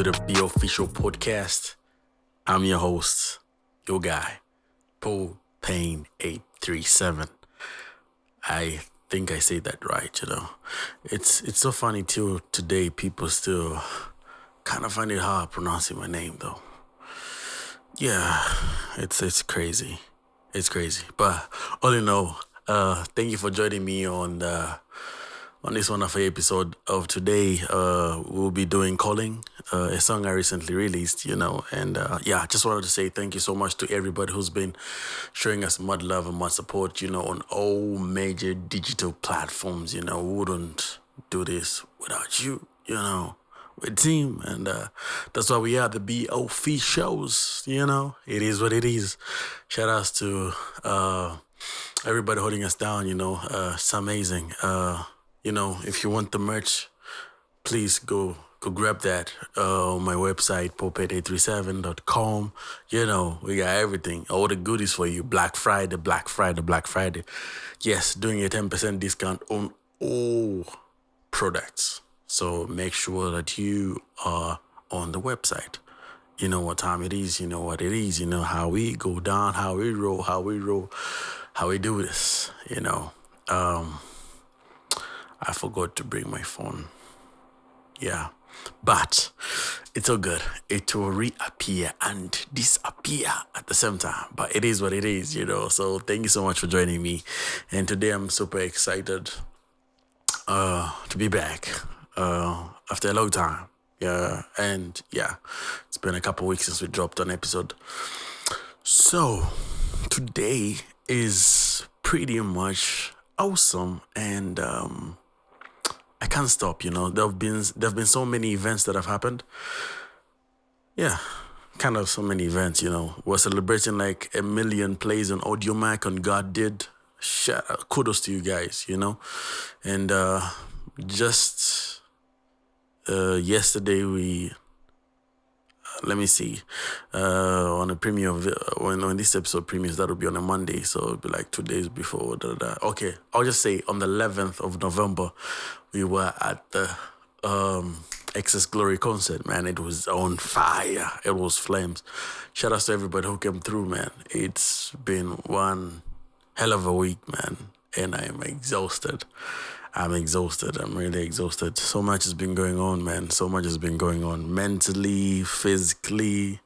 to the beofficial podcast. I'm your host, your guy, Paul Payne837. I think I say that right, It's so funny till today people still kind of find it hard pronouncing my name though. Yeah, it's crazy. It's crazy. But all in all, thank you for joining me on this wonderful episode of today. We'll be doing Calling, a song I recently released, and just wanted to say thank you so much to everybody who's been showing us mad love and mad support, on all major digital platforms. We wouldn't do this without you, We're a team, and that's why we are the beofficials, It is what it is. Shout outs to everybody holding us down, it's amazing. If you want the merch, please go grab that on my website, paul837.com. We got everything, all the goodies for you. Black Friday. Yes, doing a 10% discount on all products. So make sure that you are on the website. You know what time it is, you know what it is, you know how we go down, how we roll, how we do this, I forgot to bring my phone. Yeah. But it's all good. It will reappear and disappear at the same time. But it is what it is, So thank you so much for joining me. And today I'm super excited to be back after a long time. It's been a couple weeks since we dropped an episode. So today is pretty much awesome, and I can't stop. There've been so many events that have happened. Yeah, kind of so many events. We're celebrating like 1 million plays on Audiomack on God Did. Kudos to you guys. And just yesterday we. Let me see. On a premiere when this episode premieres, that'll be on a Monday, so it'll be like 2 days before. Okay, I'll just say on the 11th of November, we were at the Excess Glory concert. Man, it was on fire. It was flames. Shout out to everybody who came through, man. It's been one hell of a week, man, and I am exhausted. I'm exhausted. I'm really exhausted. So much has been going on, man. So much has been going on mentally, physically,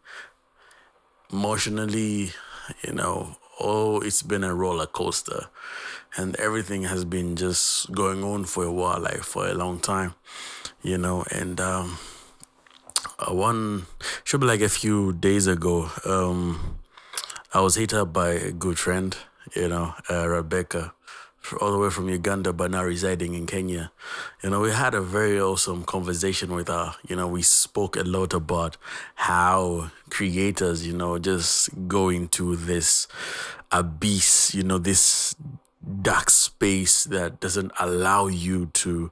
emotionally, it's been a roller coaster. And everything has been just going on for a while, like for a long time, and should be like a few days ago, I was hit up by a good friend, Rebecca, all the way from Uganda, but now residing in Kenya. We had a very awesome conversation with her. We spoke a lot about how creators, just go into this abyss, this dark space that doesn't allow you to,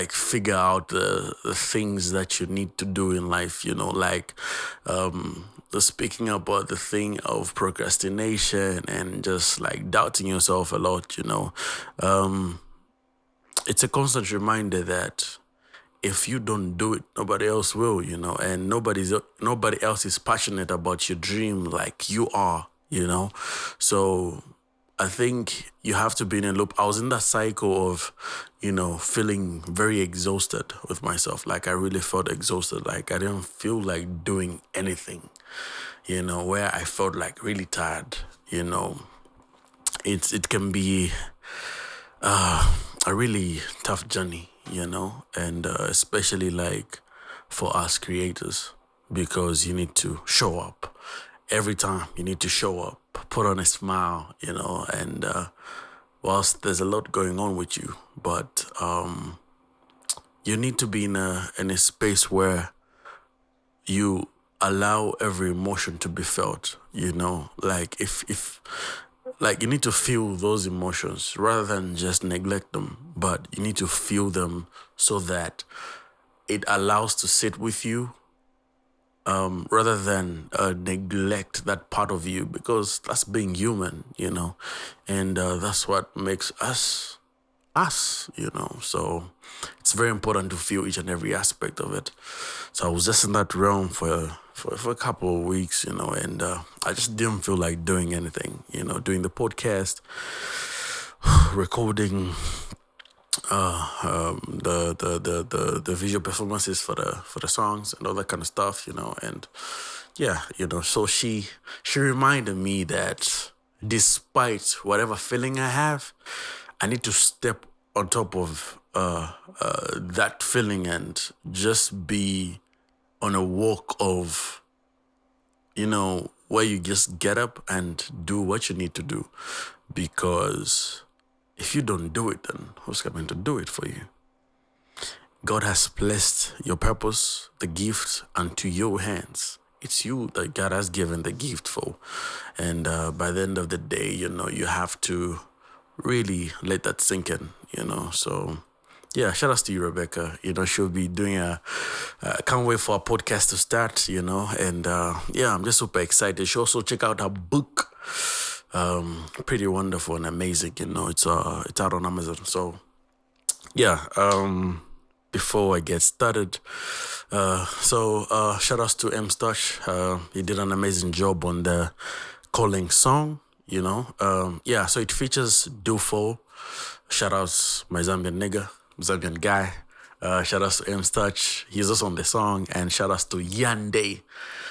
figure out the things that you need to do in life, speaking about the thing of procrastination and just like doubting yourself a lot, it's a constant reminder that if you don't do it, nobody else will, and nobody else is passionate about your dream like you are, So I think you have to be in a loop. I was in that cycle of, feeling very exhausted with myself. Like I really felt exhausted. Like I didn't feel like doing anything, where I felt like really tired, It can be a really tough journey, and especially like for us creators, because you need to show up every time. You need to show up, put on a smile, and whilst there's a lot going on with you, but you need to be in a space where you allow every emotion to be felt, like if like you need to feel those emotions rather than just neglect them, but you need to feel them so that it allows to sit with you, rather than neglect that part of you, because that's being human, and that's what makes us us, So it's very important to feel each and every aspect of it. So I was just in that realm for a couple of weeks, and I just didn't feel like doing anything, doing the podcast, recording the visual performances for the songs and all that kind of stuff, and yeah, so she reminded me that despite whatever feeling I have, I need to step on top of that feeling and just be on a walk of, where you just get up and do what you need to do. Because if you don't do it, then who's going to do it for you? God has placed your purpose, the gift, unto your hands. It's you that God has given the gift for. And by the end of the day, you have to really let that sink in, So, yeah, shout out to you, Rebecca. She'll be doing can't wait for our podcast to start, And yeah, I'm just super excited. She also check out her book. Pretty wonderful and amazing, It's out on Amazon. So, yeah, before I get started, shout outs to EmmzzTouch. He did an amazing job on the calling song, yeah, so it features Du4. Shout outs my Zambian guy. Shout outs to EmmzzTouch. He's also on the song. And shout outs to Yande.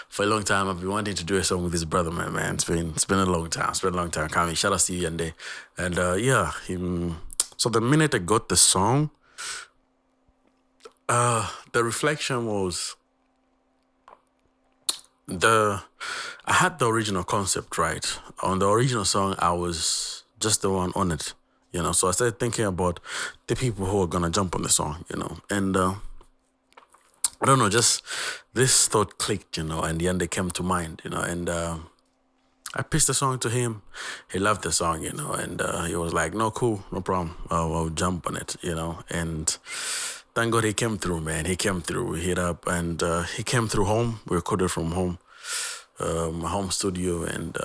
For a long time, I've been wanting to do a song with his brother, man. It's been a long time. It's been a long time coming. Shout outs to you, Yande. And yeah, so the minute I got the song, the reflection was I had the original concept, right? On the original song, I was just the one on it, So I started thinking about the people who are gonna jump on the song, And I don't know, just this thought clicked, and Yande came to mind, And I pitched the song to him. He loved the song, And he was like, "No, cool, no problem. I'll jump on it, And thank God he came through, man. He came through. We hit up, and he came through home. We recorded from home, my home studio, and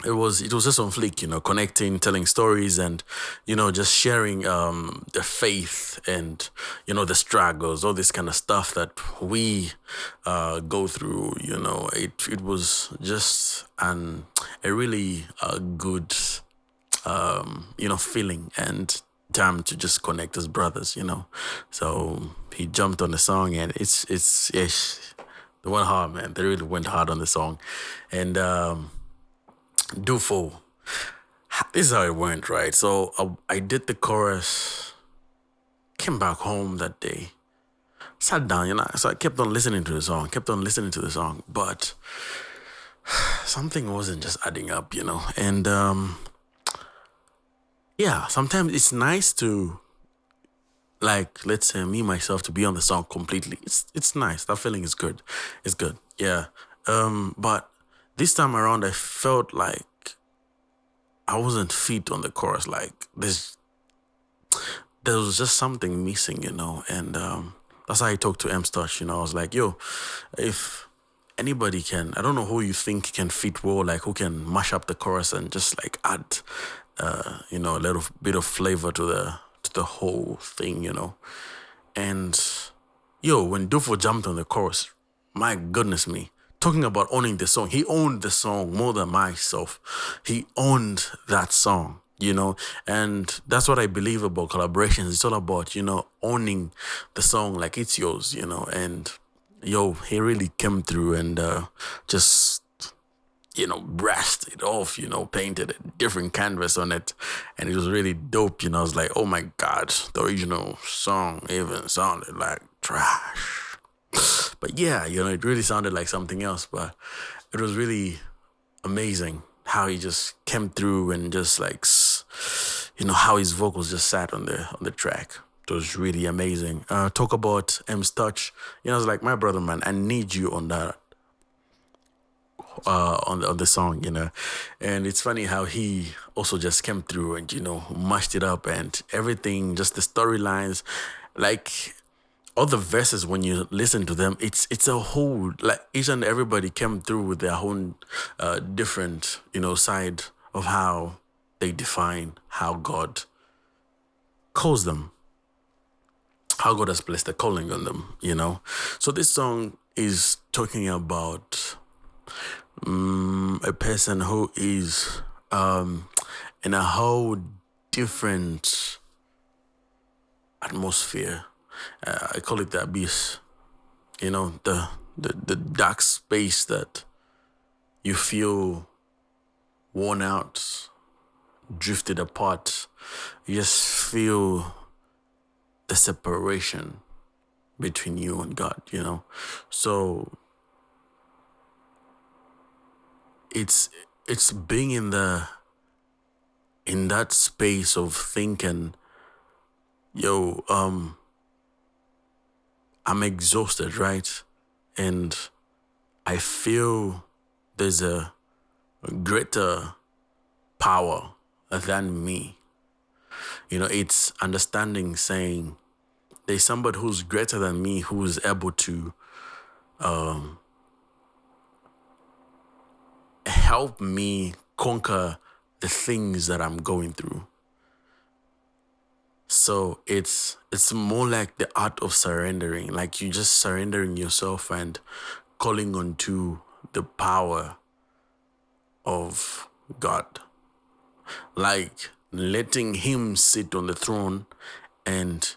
it was just on fleek, connecting, telling stories, and just sharing the faith and the struggles, all this kind of stuff that we go through. It was just a really good feeling and time to just connect as brothers, So he jumped on the song, and it's they went hard, man. They really went hard on the song, and Du4. This is how it went, right? So I did the chorus, came back home that day, sat down, So I kept on listening to the song, but something wasn't just adding up, And yeah, sometimes it's nice to, like, let's say me, myself, to be on the song completely. It's nice. That feeling is good. It's good. Yeah. But this time around, I felt like I wasn't fit on the chorus. Like there was just something missing, And that's how I talked to EmmzzTouch. I was like, yo, if anybody can, I don't know who you think can fit well, like who can mash up the chorus and just like add, a little bit of flavor to the whole thing, And when Du4 jumped on the chorus, my goodness me, talking about owning the song, he owned the song more than myself. He owned that song, and that's what I believe about collaborations. It's all about, owning the song like it's yours, and he really came through and just brushed it off, painted a different canvas on it, and it was really dope, I was like, oh my God, the original song even sounded like trash. But yeah, it really sounded like something else, but it was really amazing how he just came through and just like, how his vocals just sat on the track. It was really amazing. Talk about EmmzzTouch, I was like, my brother, man, I need you on that. On the song, and it's funny how he also just came through and mashed it up and everything, just the storylines, like all the verses. When you listen to them, it's a whole, like each and everybody came through with their own different side of how they define how God calls them, how God has placed a calling on them, you know. So this song is talking about a person who is in a whole different atmosphere. I call it the abyss, you know, the dark space that you feel worn out, drifted apart. You just feel the separation between you and God, you know. So it's being in that space of thinking, yo, I'm exhausted, right? And I feel there's a greater power than me. You know, it's understanding, saying there's somebody who's greater than me, who's able to help me conquer the things that I'm going through. So it's more like the art of surrendering, like you just surrendering yourself and calling on to the power of God, like letting him sit on the throne and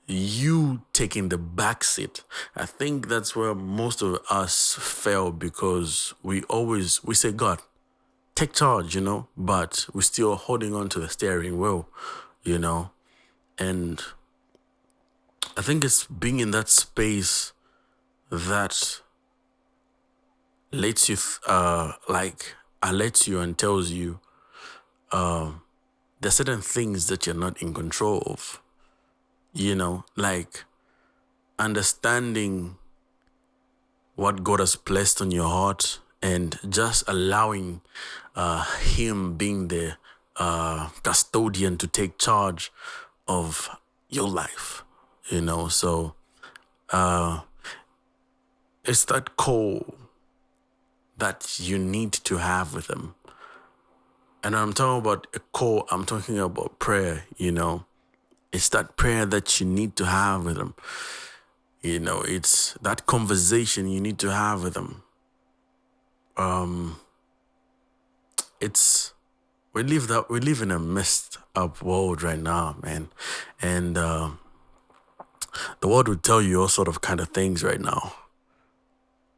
you taking the back seat. I think that's where most of us fail, because we say, God, take charge, you know, but we're still holding on to the steering wheel, you know. And I think it's being in that space that lets you alerts you and tells you there's certain things that you're not in control of, you know, like understanding what God has placed on your heart and just allowing him being the custodian to take charge of your life, you know. So it's that call that you need to have with him. And I'm talking about a call, I'm talking about prayer, you know. It's that prayer that you need to have with him. You know, it's that conversation you need to have with him. We live in a messed up world right now, man. And the world will tell you all sort of kind of things right now.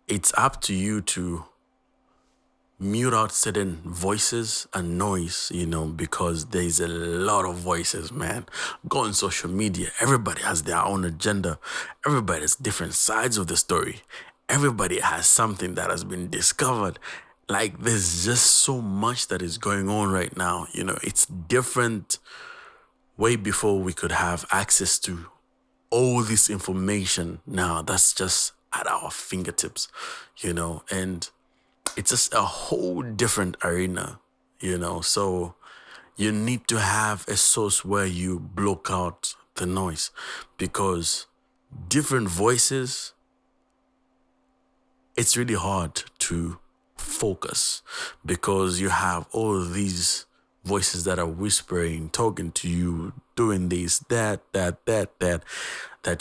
It's up to you to mute out certain voices and noise, you know, because there's a lot of voices, man. Go on social media. Everybody has their own agenda. Everybody has different sides of the story. Everybody has something that has been discovered. Like, there's just so much that is going on right now. You know, it's different. Way before we could have access to all this information, now that's just at our fingertips, you know, and it's just a whole different arena, you know. So you need to have a source where you block out the noise, because different voices, it's really hard to focus, because you have all these voices that are whispering, talking to you, doing this, that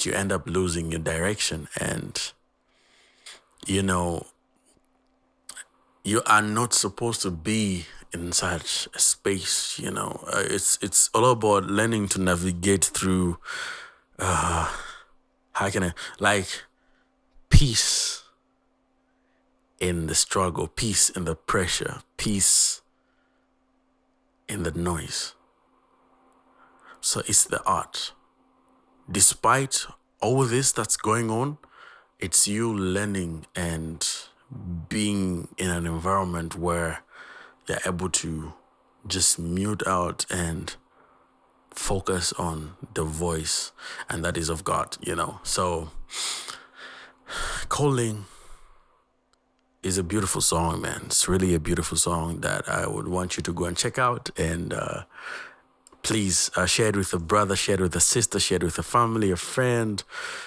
you end up losing your direction. And, you know, you are not supposed to be in such a space, you know. It's all about learning to navigate through, how can I, like, peace in the struggle, peace in the pressure, peace in the noise. So it's the art. Despite all this that's going on, it's you learning and being in an environment where you're able to just mute out and focus on the voice, and that is of God, you know. So Calling is a beautiful song, man. It's really a beautiful song that I would want you to go and check out. And please share it with a brother, share it with a sister, share it with a family, a friend,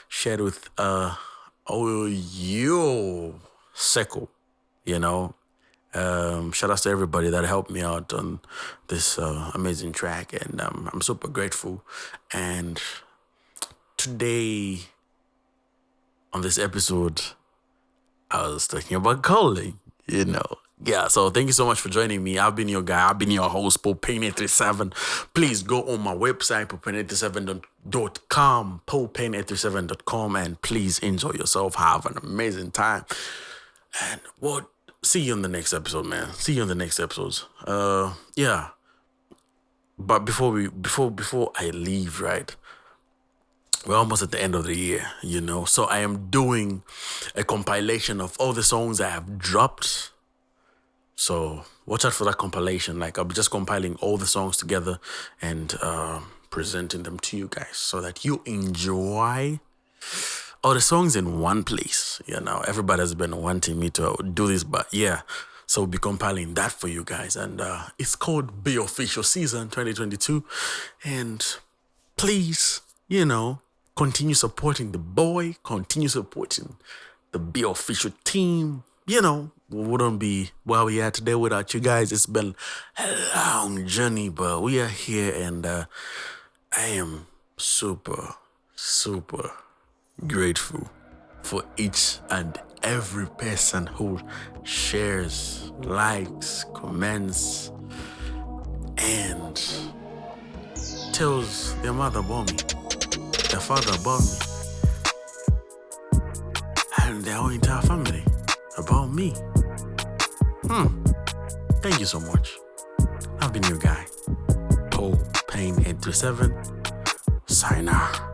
share it with all your circle, you know. Shout out to everybody that helped me out on this amazing track, and I'm super grateful. And today, on this episode, I was talking about calling, Yeah, so thank you so much for joining me. I've been your guy. I've been your host, Paul Payne837. Please go on my website, paul-payne837.com, paul-payne837.com, and please enjoy yourself. Have an amazing time. And see you on the next episode, man. See you on the next episodes. Yeah. But before I leave, right? We're almost at the end of the year, So I am doing a compilation of all the songs I have dropped. So watch out for that compilation. Like, I'll be just compiling all the songs together and presenting them to you guys so that you enjoy all the songs in one place. Everybody has been wanting me to do this, but yeah. So we'll be compiling that for you guys. And it's called Beofficial Season 2022. And please, continue supporting the boy, continue supporting the Beofficial team. We wouldn't be where we are today without you guys. It's been a long journey, but we are here, and I am super, super grateful for each and every person who shares, likes, comments, and tells their mother about me, their father about me, and their whole entire family about me. Thank you so much. I've been your guy, Paul Payne837. Sign out.